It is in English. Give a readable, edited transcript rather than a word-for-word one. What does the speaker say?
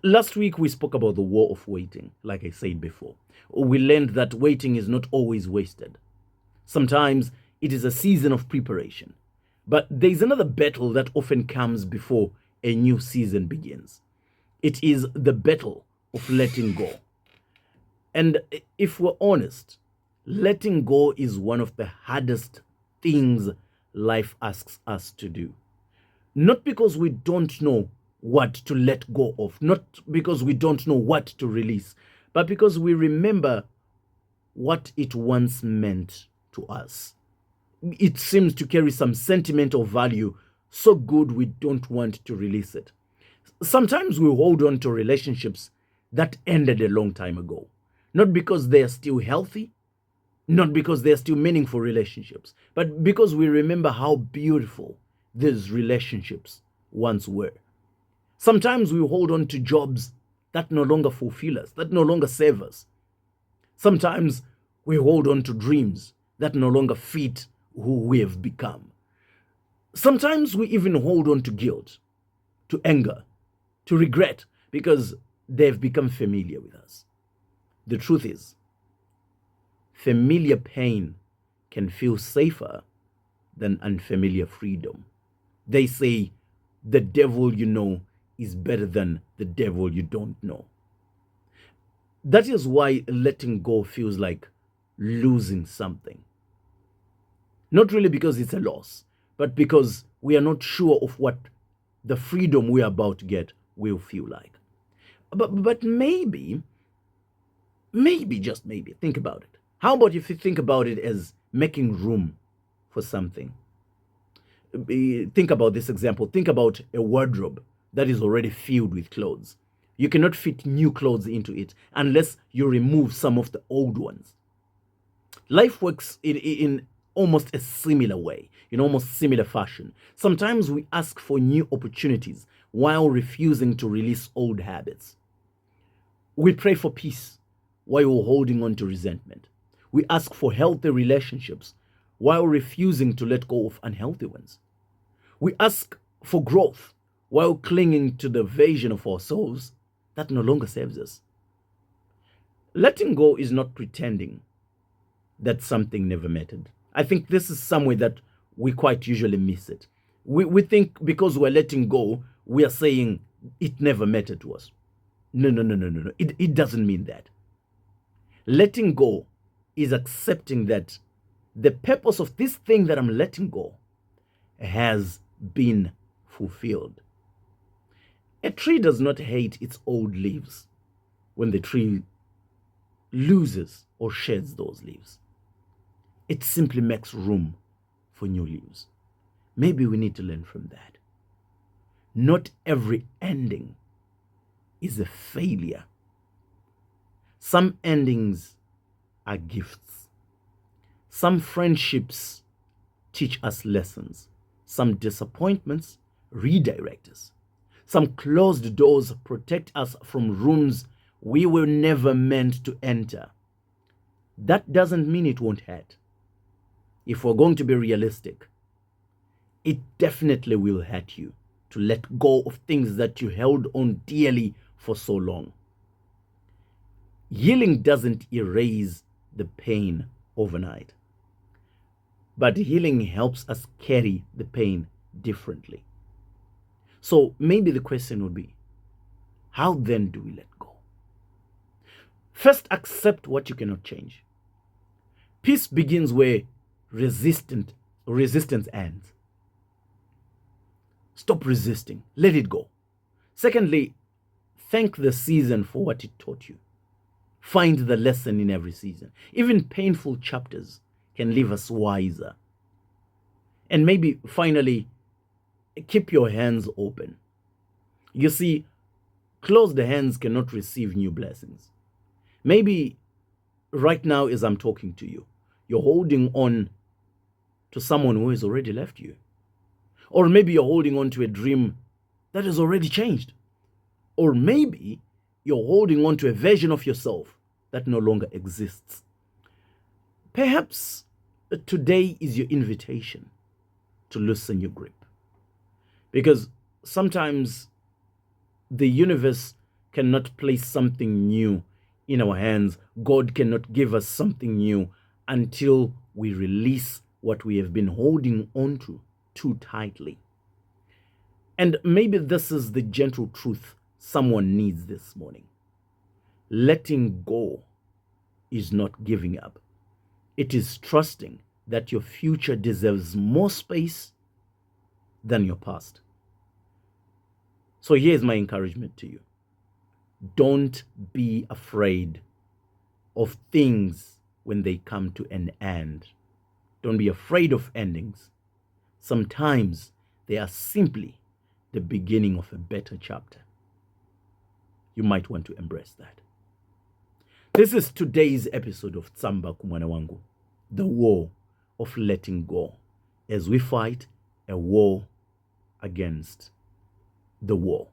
Last week, we spoke about the war of waiting, like I said before. We learned that waiting is not always wasted. Sometimes it is a season of preparation. But there is another battle that often comes before a new season begins. It is the battle of letting go. And if we're honest, letting go is one of the hardest things life asks us to do. Not because we don't know what to let go of, not because we don't know what to release, but because we remember what it once meant to us. It seems to carry some sentimental value so good we don't want to release it. Sometimes we hold on to relationships that ended a long time ago, not because they are still healthy, not because they are still meaningful relationships, but because we remember how beautiful these relationships once were. Sometimes we hold on to jobs that no longer fulfill us, that no longer serve us. Sometimes we hold on to dreams that no longer fit who we have become. Sometimes we even hold on to guilt, to anger, to regret, because they've become familiar with us. The truth is, familiar pain can feel safer than unfamiliar freedom. They say the devil you know is better than the devil you don't know. That is why letting go feels like losing something. Not really because it's a loss, but because we are not sure of what the freedom we are about to get will feel like. But maybe, just maybe, think about it. How about if you think about it as making room for something? Think about this example. Think about a wardrobe that is already filled with clothes. You cannot fit new clothes into it unless you remove some of the old ones. Life works in almost a similar way, in almost similar fashion. Sometimes we ask for new opportunities while refusing to release old habits. We pray for peace while holding on to resentment. We ask for healthy relationships while refusing to let go of unhealthy ones. We ask for growth while clinging to the version of ourselves that no longer serves us. Letting go is not pretending that something never mattered. I think this is somewhere that we quite usually miss it. We think because we're letting go, we are saying it never mattered to us. No, no, no, no, no, no. It doesn't mean that. Letting go is accepting that the purpose of this thing that I'm letting go has been fulfilled. A tree does not hate its old leaves when the tree loses or sheds those leaves. It simply makes room for new leaves. Maybe we need to learn from that. Not every ending is a failure. Some endings are gifts. Some friendships teach us lessons. Some disappointments redirect us. Some closed doors protect us from rooms we were never meant to enter. That doesn't mean it won't hurt. If we're going to be realistic, it definitely will hurt you to let go of things that you held on dearly for so long. Healing doesn't erase the pain overnight, but healing helps us carry the pain differently. So maybe the question would be, how then do we let go? First, accept what you cannot change. Peace begins where resistance ends. Stop resisting. Let it go. Secondly, thank the season for what it taught you. Find the lesson in every season. Even painful chapters can leave us wiser. And maybe finally, keep your hands open. You see, closed hands cannot receive new blessings. Maybe right now, as I'm talking to you, you're holding on to someone who has already left you. Or maybe you're holding on to a dream that has already changed. Or maybe you're holding on to a version of yourself that no longer exists. Perhaps today is your invitation to loosen your grip. Because sometimes the universe cannot place something new in our hands. God cannot give us something new until we release what we have been holding on to too tightly. And maybe this is the gentle truth someone needs this morning. Letting go is not giving up. It is trusting that your future deserves more space than your past. So here's my encouragement to you. Don't be afraid of things when they come to an end. Don't be afraid of endings. Sometimes they are simply the beginning of a better chapter. You might want to embrace that. This is today's episode of Tsamba kuMwana Wangu, the war of letting go, as we fight a war against the war.